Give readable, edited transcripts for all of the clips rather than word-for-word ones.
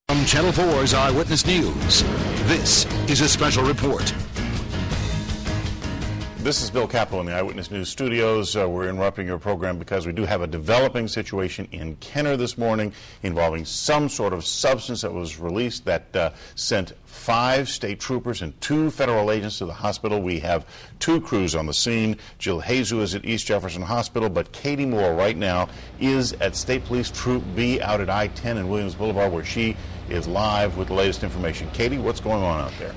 From Channel 4's Eyewitness News, this is a special report. This is Bill Capel in the Eyewitness News studios. We're interrupting your program because we do have a developing situation in Kenner this morning involving some sort of substance that was released that sent 5 state troopers and 2 federal agents to the hospital. We have 2 crews on the scene. Jill Hazu is at East Jefferson Hospital, but Katie Moore right now is at State Police Troop B out at I-10 and Williams Blvd, where she is live with the latest information. Katie, what's going on out there?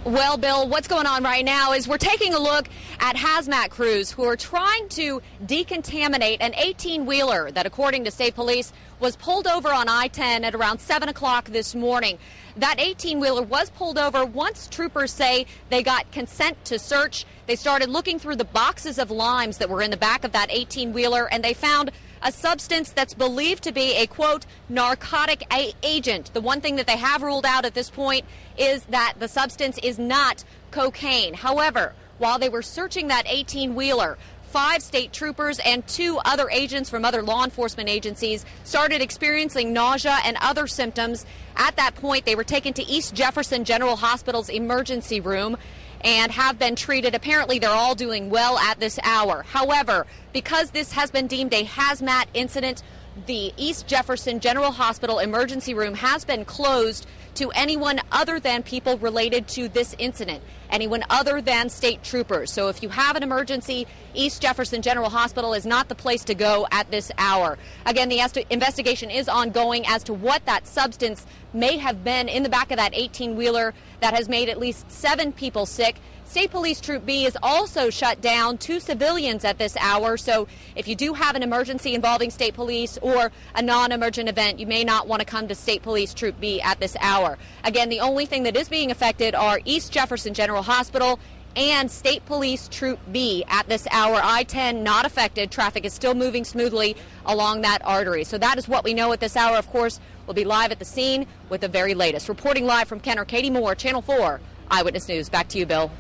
Well, Bill, what's going on right now is we're taking a look at hazmat crews who are trying to decontaminate an 18-wheeler that, according to state police, was pulled over on I-10 at around 7 o'clock this morning. That 18-wheeler was pulled over once troopers say they got consent to search. They started looking through the boxes of limes that were in the back of that 18-wheeler, and they found a substance that's believed to be a, quote, narcotic agent. The one thing that they have ruled out at this point is that the substance is not cocaine. However, while they were searching that 18-wheeler, 5 state troopers and 2 other agents from other law enforcement agencies started experiencing nausea and other symptoms. At that point, they were taken to East Jefferson General Hospital's emergency room and have been treated. Apparently, they're all doing well at this hour. However, because this has been deemed a hazmat incident, the East Jefferson General Hospital emergency room has been closed to anyone other than people related to this incident, anyone other than state troopers. So if you have an emergency, East Jefferson General Hospital is not the place to go at this hour. Again, the investigation is ongoing as to what that substance may have been in the back of that 18-wheeler that has made at least 7 people sick. State Police Troop B is also shut down 2 civilians at this hour, so if you do have an emergency involving State Police or a non-emergent event, you may not want to come to State Police Troop B at this hour. Again, the only thing that is being affected are East Jefferson General Hospital and State Police Troop B at this hour. I-10 not affected. Traffic is still moving smoothly along that artery. So that is what we know at this hour. Of course, we'll be live at the scene with the very latest. Reporting live from Kenner, Katie Moore, Channel 4 Eyewitness News. Back to you, Bill.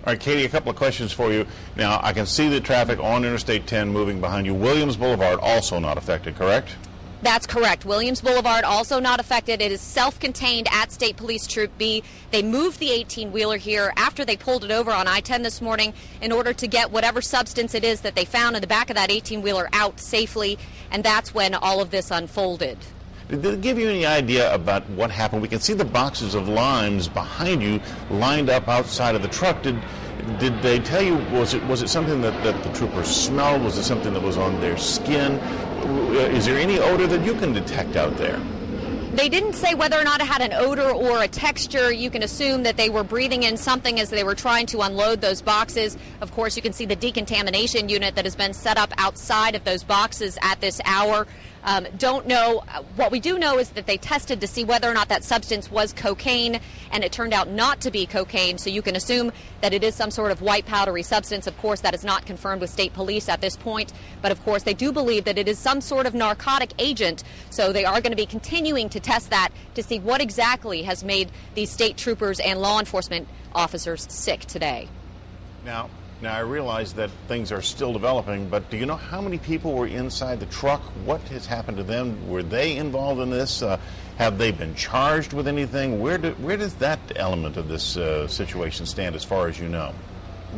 All right, Katie, a couple of questions for you. Now, I can see the traffic on Interstate 10 moving behind you. Williams Blvd also not affected, correct? That's correct. Williams Blvd also not affected. It is self-contained at State Police Troop B. They moved the 18-wheeler here after they pulled it over on I-10 this morning in order to get whatever substance it is that they found in the back of that 18-wheeler out safely, and that's when all of this unfolded. Did it give you any idea about what happened? We can see the boxes of limes behind you lined up outside of the truck. Did they tell you, was it something that the troopers smelled? Was it something that was on their skin? Is there any odor that you can detect out there? They didn't say whether or not it had an odor or a texture. You can assume that they were breathing in something as they were trying to unload those boxes. Of course, you can see the decontamination unit that has been set up outside of those boxes at this hour. Don't know. What we do know is that they tested to see whether or not that substance was cocaine, and it turned out not to be cocaine, so you can assume that it is some sort of white powdery substance. Of course, that is not confirmed with state police at this point, but of course they do believe that it is some sort of narcotic agent, so they are going to be continuing to test that to see what exactly has made these state troopers and law enforcement officers sick today. Now, I realize that things are still developing, but do you know how many people were inside the truck? What has happened to them? Were they involved in this? Have they been charged with anything? Where does that element of this situation stand as far as you know?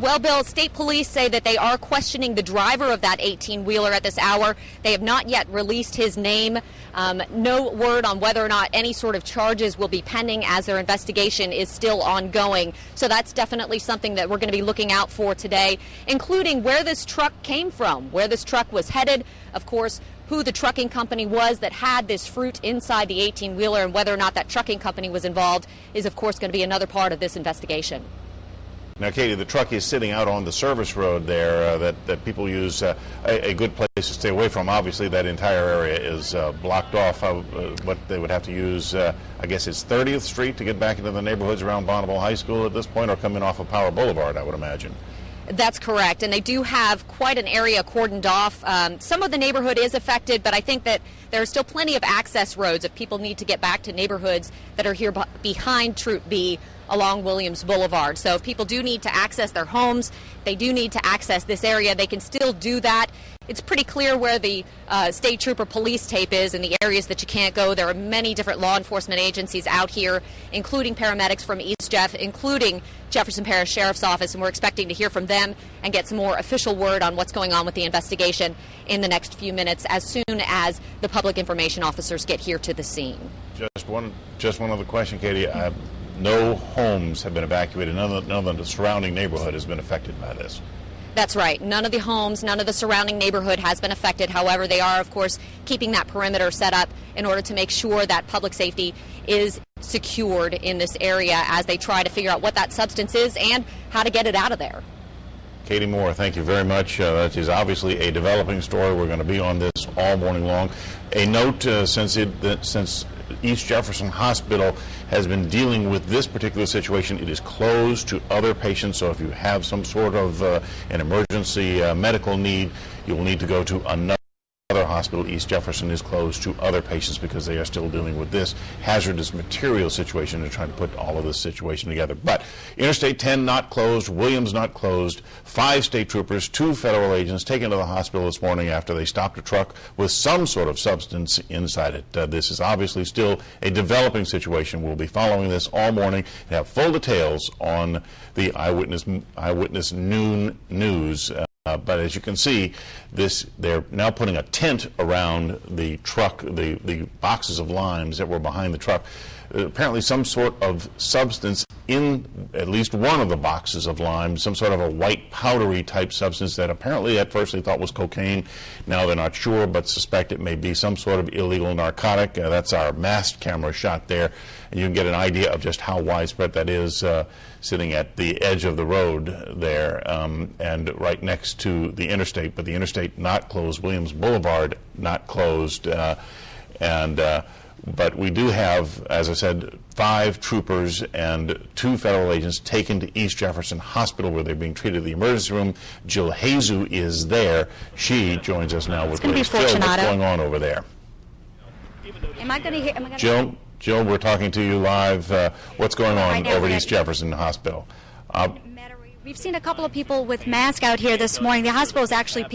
Well, Bill, state police say that they are questioning the driver of that 18-wheeler at this hour. They have not yet released his name. No word on whether or not any sort of charges will be pending as their investigation is still ongoing. So that's definitely something that we're going to be looking out for today, including where this truck came from, where this truck was headed, of course, who the trucking company was that had this fruit inside the 18-wheeler, and whether or not that trucking company was involved is, of course, going to be another part of this investigation. Now, Katie, the truck is sitting out on the service road there that people use, a good place to stay away from. Obviously, that entire area is blocked off. What they would have to use, I guess it's 30th Street to get back into the neighborhoods around Bonneville High School at this point, or coming off of Power Boulevard, I would imagine. That's correct, and they do have quite an area cordoned off. Some of the neighborhood is affected, but I think that there are still plenty of access roads if people need to get back to neighborhoods that are here behind Troop B along Williams Boulevard. So if people do need to access their homes, they do need to access this area, they can still do that. It's pretty clear where the state trooper police tape is and the areas that you can't go. There are many different law enforcement agencies out here, including paramedics from East Jeff, including Jefferson Parish Sheriff's Office, and we're expecting to hear from them and get some more official word on what's going on with the investigation in the next few minutes as soon as the public information officers get here to the scene. Just one other question, Katie. No homes have been evacuated. None of the surrounding neighborhood has been affected by this. That's right. None of the homes, none of the surrounding neighborhood has been affected. However, they are, of course, keeping that perimeter set up in order to make sure that public safety is secured in this area as they try to figure out what that substance is and how to get it out of there. Katie Moore, thank you very much. That is obviously a developing story. We're going to be on this all morning long. A note, since East Jefferson Hospital has been dealing with this particular situation, it is closed to other patients, so if you have some sort of an emergency medical need, you will need to go to another hospital. East Jefferson is closed to other patients because they are still dealing with this hazardous material situation and trying to put all of this situation together. But Interstate 10 not closed, Williams not closed, 5 state troopers, 2 federal agents taken to the hospital this morning after they stopped a truck with some sort of substance inside it. This is obviously still a developing situation. We'll be following this all morning and have full details on the Eyewitness Noon News. But as you can see, they're now putting a tent around the truck, the boxes of limes that were behind the truck. Apparently some sort of substance in at least one of the boxes of lime, some sort of a white powdery type substance that apparently at first they thought was cocaine. Now they're not sure, but suspect it may be some sort of illegal narcotic. That's our masked camera shot there. And you can get an idea of just how widespread that is, sitting at the edge of the road there and right next to the interstate. But the interstate not closed, Williams Boulevard not closed. But we do have, as I said, 5 troopers and 2 federal agents taken to East Jefferson Hospital where they're being treated in the emergency room. Jill Hazu is there. She joins us now with Jill. What's going on over there? Am I going to hear? Jill, we're talking to you live. What's going on over at East Jefferson Hospital? We've seen a couple of people with masks out here this morning. The hospital is actually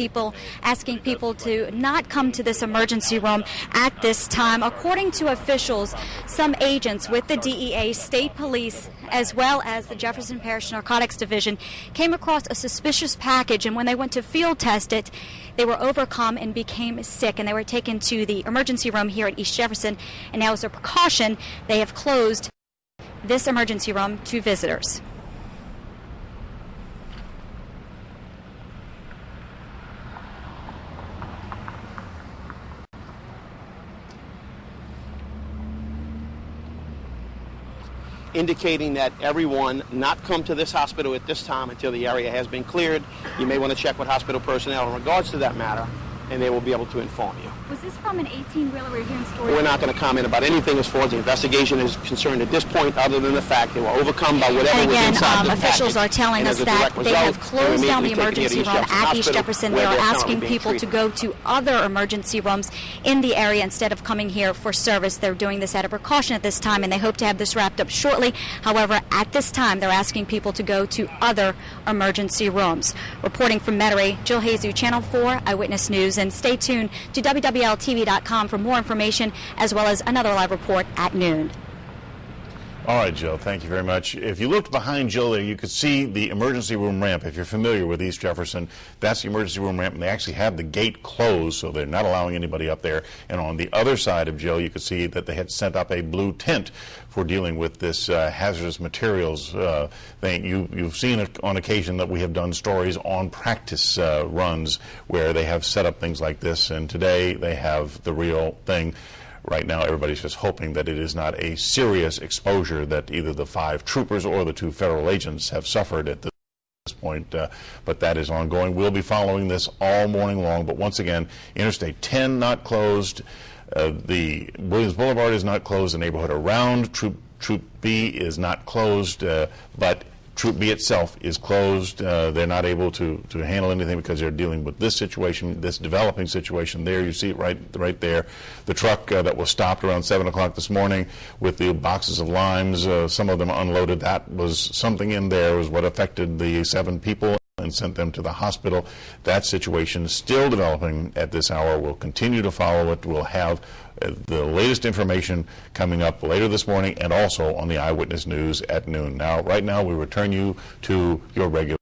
asking people to not come to this emergency room at this time. According to officials, some agents with the DEA, state police, as well as the Jefferson Parish Narcotics Division, came across a suspicious package, and when they went to field test it, they were overcome and became sick, and they were taken to the emergency room here at East Jefferson, and now as a precaution, they have closed this emergency room to visitors. Indicating that everyone not come to this hospital at this time until the area has been cleared. You may want to check with hospital personnel in regards to that matter, and they will be able to inform you. Was this from an 18-wheeler we're hearing stories? We're not going to comment about anything as far as the investigation is concerned at this point, other than the fact they were overcome by whatever was inside the officials package. Are telling us that they have closed down the emergency room at East Jefferson. They are asking people to go to other emergency rooms in the area instead of coming here for service. They're doing this out of precaution at this time, and they hope to have this wrapped up shortly. However, at this time, they're asking people to go to other emergency rooms. Reporting from Metairie, Jill Hazu, Channel 4 Eyewitness News, and stay tuned to WWLTV.com for more information, as well as another live report at noon. All right, Jill, thank you very much. If you looked behind Jill there, you could see the emergency room ramp. If you're familiar with East Jefferson, that's the emergency room ramp, and they actually have the gate closed, so they're not allowing anybody up there. And on the other side of Jill, you could see that they had sent up a blue tent for dealing with this hazardous materials thing. You've seen it on occasion that we have done stories on practice runs where they have set up things like this, and today they have the real thing. Right now, everybody's just hoping that it is not a serious exposure that either the 5 troopers or the 2 federal agents have suffered at this point, but that is ongoing. We'll be following this all morning long, but once again, Interstate 10 not closed, the Williams Boulevard is not closed, the neighborhood around Troop B is not closed, but Troop B itself is closed. They're not able to handle anything because they're dealing with this situation, this developing situation. There, you see it right there. The truck that was stopped around 7 o'clock this morning with the boxes of limes, some of them unloaded. That was something in there was what affected the 7 people and sent them to the hospital. That situation is still developing at this hour. We'll continue to follow it. We'll have the latest information coming up later this morning and also on the Eyewitness News at noon. Now, right now, we return you to your regular